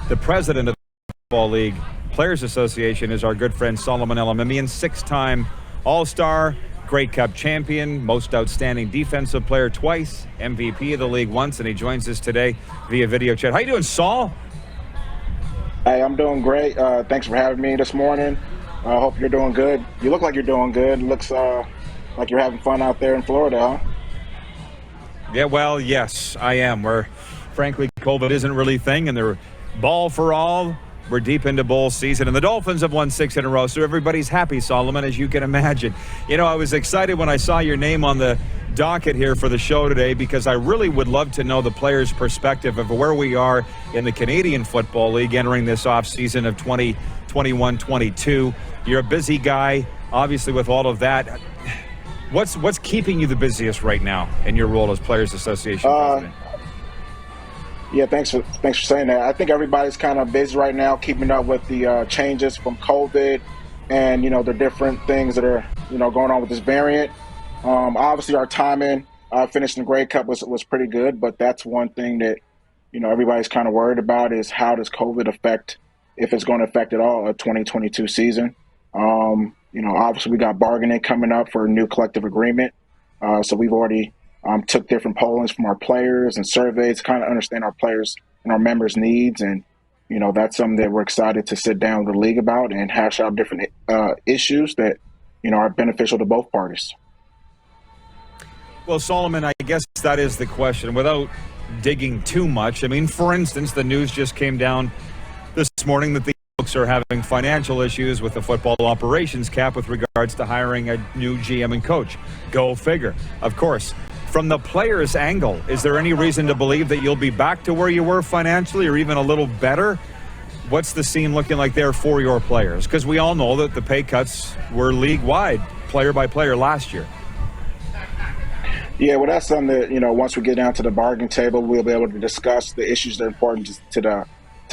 The president of the Football League Players Association is our good friend Solomon Elimimian, six-time All-Star, Grey Cup champion, most outstanding defensive player twice, MVP of the league once, and he joins us today via video chat. How you doing, Saul? Hey, I'm doing great. Thanks for having me this morning. I hope you're doing good. You look like you're doing good. Looks like you're having fun out there in Florida, huh? Yeah, well, yes, I am. Frankly, COVID isn't really a thing, and they're ball for all. We're deep into bowl season, and the Dolphins have won 6 in a row, so everybody's happy, Solomon, as you can imagine. You know, I was excited when I saw your name on the docket here for the show today because I really would love to know the players' perspective of where we are in the Canadian Football League entering this offseason of 2021-22. You're a busy guy, obviously, with all of that. What's keeping you the busiest right now in your role as Players Association president? Yeah, thanks for saying that. I think everybody's kind of busy right now, keeping up with the changes from COVID and, the different things that are, going on with this variant. Obviously, our timing finishing the Grey Cup was pretty good, but that's one thing that, everybody's kind of worried about is how does COVID affect, if it's going to affect at all, a 2022 season. Obviously, we got bargaining coming up for a new collective agreement. So we've already took different pollings from our players and surveys to kind of understand our players and our members' needs. And, that's something that we're excited to sit down with the league about and hash out different issues that, are beneficial to both parties. Well, Solomon, I guess that is the question. Without digging too much, I mean, for instance, the news just came down this morning that the folks are having financial issues with the football operations cap with regards to hiring a new GM and coach. Go figure. Of course, from the players' angle, is there any reason to believe that you'll be back to where you were financially or even a little better? What's the scene looking like there for your players? Because we all know that the pay cuts were league-wide, player by player last year. Yeah, well, that's something that, once we get down to the bargaining table, we'll be able to discuss the issues that are important to the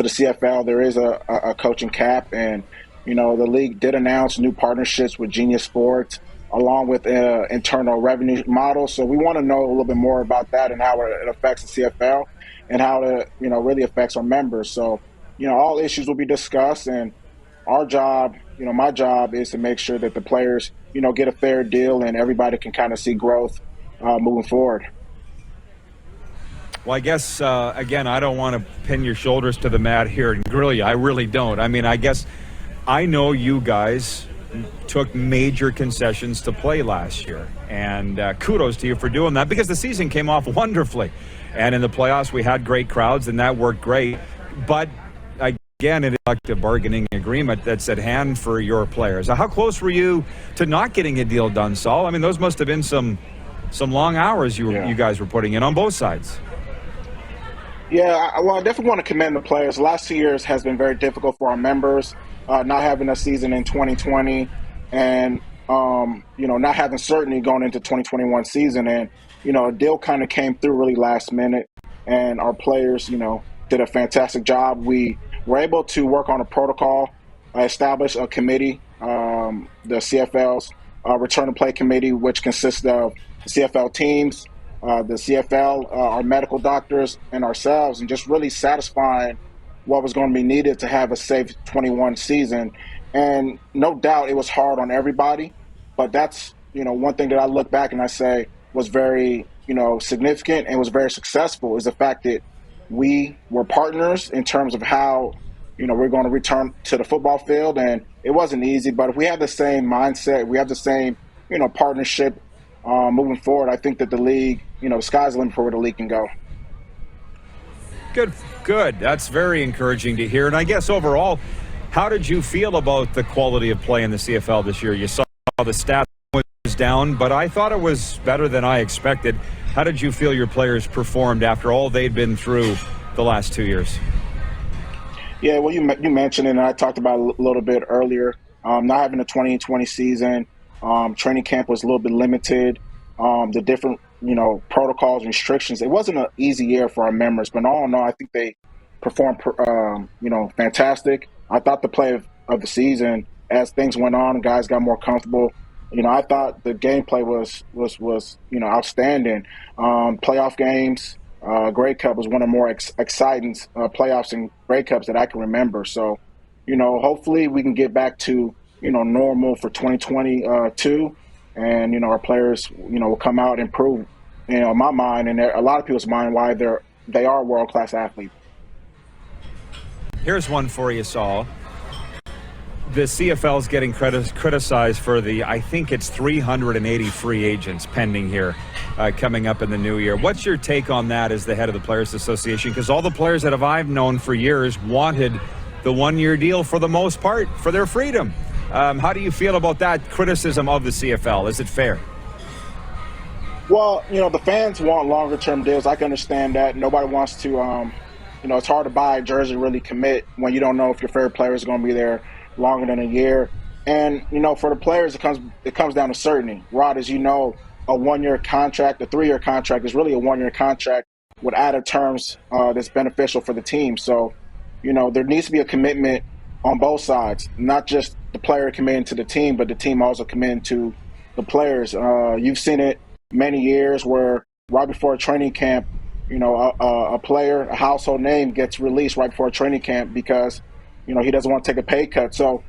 CFL. There is a coaching cap, and, the league did announce new partnerships with Genius Sports, along with internal revenue models. So we want to know a little bit more about that and how it affects the CFL and how it, really affects our members. So, all issues will be discussed, and our job, my job is to make sure that the players, get a fair deal and everybody can kind of see growth moving forward. Well, I guess, again, I don't want to pin your shoulders to the mat here and grill you. I really don't. I mean, I guess I know you guys took major concessions to play last year, and kudos to you for doing that because the season came off wonderfully, and in the playoffs we had great crowds and that worked great. But again, an collective bargaining agreement that's at hand for your players. How close were you to not getting a deal done, Saul? I mean, those must have been some long hours you guys were putting in on both sides. Yeah, I definitely want to commend the players. The last 2 years has been very difficult for our members. Not having a season in 2020 and, not having certainty going into 2021 season. And, a deal kind of came through really last minute, and our players, did a fantastic job. We were able to work on a protocol, establish a committee, the CFL's Return to Play Committee, which consists of the CFL teams, the CFL, our medical doctors, and ourselves, and just really satisfying what was going to be needed to have a safe 21 season. And no doubt it was hard on everybody, but that's, one thing that I look back and I say was very, significant and was very successful is the fact that we were partners in terms of how, we're going to return to the football field. And it wasn't easy, but if we have the same mindset, we have the same, partnership moving forward, I think that the league, the sky's the limit for where the league can go. Good. That's very encouraging to hear. And I guess overall, how did you feel about the quality of play in the CFL this year? You saw the stats was down, but I thought it was better than I expected. How did you feel your players performed after all they'd been through the last 2 years? Yeah, well, you mentioned it, and I talked about it a little bit earlier. Not having a 2020 season, training camp was a little bit limited. The different, protocols and restrictions. It wasn't an easy year for our members, but all in all, I think they performed, fantastic. I thought the play of the season, as things went on, guys got more comfortable. I thought the gameplay was outstanding. Playoff games, Grey Cup was one of the more exciting playoffs and Grey Cups that I can remember. So, hopefully we can get back to, normal for 2022. And, our players, will come out and prove, in my mind and a lot of people's mind why they are world-class athletes. Here's one for you, Saul. The CFL is getting criticized for I think it's 380 free agents pending here coming up in the new year. What's your take on that as the head of the Players Association? Because all the players that I've known for years wanted the one-year deal for the most part for their freedom. How do you feel about that criticism of the CFL? Is it fair? Well, the fans want longer-term deals. I can understand that. Nobody wants to, it's hard to buy a jersey, really commit when you don't know if your favorite player is going to be there longer than a year. And, for the players, it comes down to certainty. Rod, as you know, a one-year contract, a 3-year contract is really a one-year contract with added terms that's beneficial for the team. So, there needs to be a commitment on both sides, not just the player committing to the team, but the team also committing to the players. You've seen it many years where right before a training camp, a player, a household name gets released right before a training camp because, he doesn't want to take a pay cut. So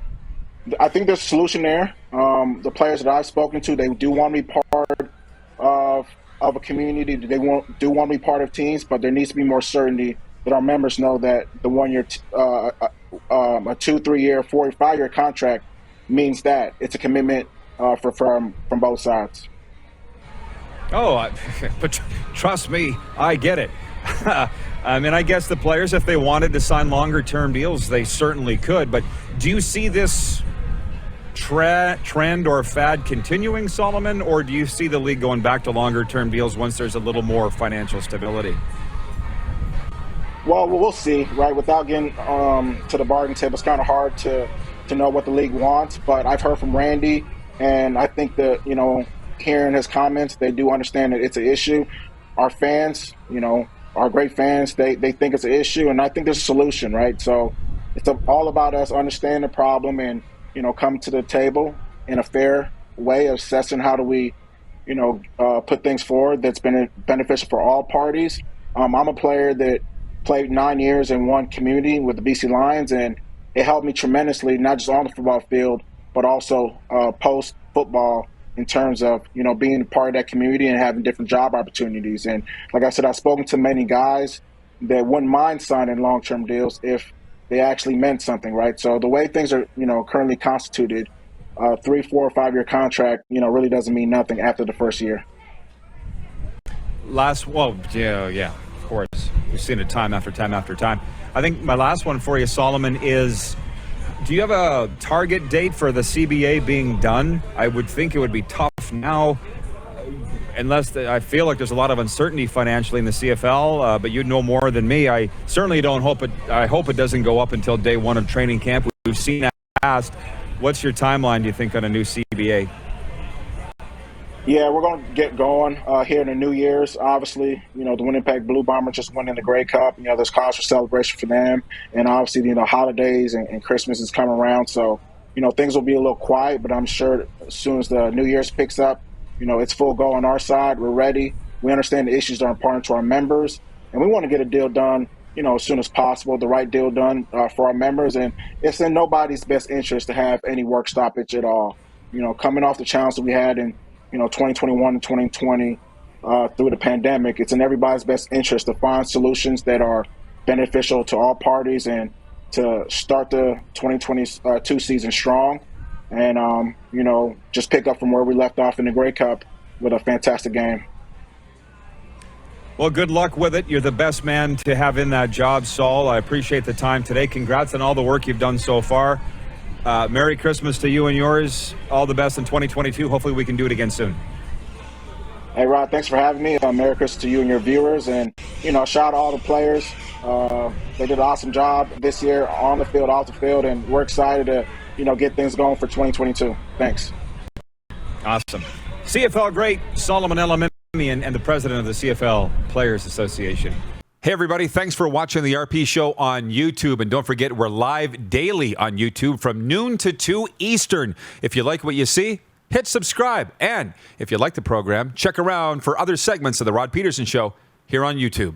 I think there's a solution there. The players that I've spoken to, they do want to be part of a community. They do want to be part of teams, but there needs to be more certainty that our members know that the 1 year, a 2, 3 year, 4, 5 year contract means that it's a commitment from both sides. Oh, but trust me, I get it. I guess the players, if they wanted to sign longer-term deals, they certainly could. But do you see this trend or fad continuing, Solomon, or do you see the league going back to longer-term deals once there's a little more financial stability? Well, we'll see, right? Without getting to the bargaining table, it's kind of hard to know what the league wants. But I've heard from Randy, and I think that, hearing his comments, they do understand that it's an issue. Our fans, our great fans, they think it's an issue, and I think there's a solution, right? So it's all about us understanding the problem and, come to the table in a fair way of assessing how do we, put things forward that's been beneficial for all parties. I'm a player that played 9 years in one community with the BC Lions, and it helped me tremendously, not just on the football field, but also post-football in terms of, being a part of that community and having different job opportunities. And like I said, I've spoken to many guys that wouldn't mind signing long-term deals if they actually meant something, right? So the way things are, currently constituted, 3, 4, or 5 year contract, really doesn't mean nothing after the first year. Yeah, of course. We've seen it time after time after time. I think my last one for you, Solomon, is do you have a target date for the CBA being done? I would think it would be tough now, unless I feel like there's a lot of uncertainty financially in the CFL, but you'd know more than me. I certainly don't hope it. I hope it doesn't go up until day one of training camp. We've seen that in the past. What's your timeline, do you think, on a new CBA? Yeah, we're going to get going here in the New Year's. Obviously, the Winnipeg Blue Bombers just won in the Grey Cup. There's cause for celebration for them. And obviously, holidays and Christmas is coming around. So, things will be a little quiet, but I'm sure as soon as the New Year's picks up, it's full go on our side. We're ready. We understand the issues that are important to our members. And we want to get a deal done, as soon as possible, the right deal done for our members. And it's in nobody's best interest to have any work stoppage at all. Coming off the challenge that we had in 2021 and 2020 through the pandemic, it's in everybody's best interest to find solutions that are beneficial to all parties and to start the 2022 season strong and, just pick up from where we left off in the Grey Cup with a fantastic game. Well, good luck with it. You're the best man to have in that job, Saul. I appreciate the time today. Congrats on all the work you've done so far. Merry Christmas to you and yours. All the best in 2022. Hopefully we can do it again soon. Hey, Rod, thanks for having me. Merry Christmas to you and your viewers. And, shout out to all the players. They did an awesome job this year on the field, off the field, and we're excited to, get things going for 2022. Thanks. Awesome. CFL great Solomon Elimimian and the president of the CFL Players Association. Hey, everybody. Thanks for watching the RP Show on YouTube. And don't forget, we're live daily on YouTube from noon to 2 Eastern. If you like what you see, hit subscribe. And if you like the program, check around for other segments of the Rod Pedersen Show here on YouTube.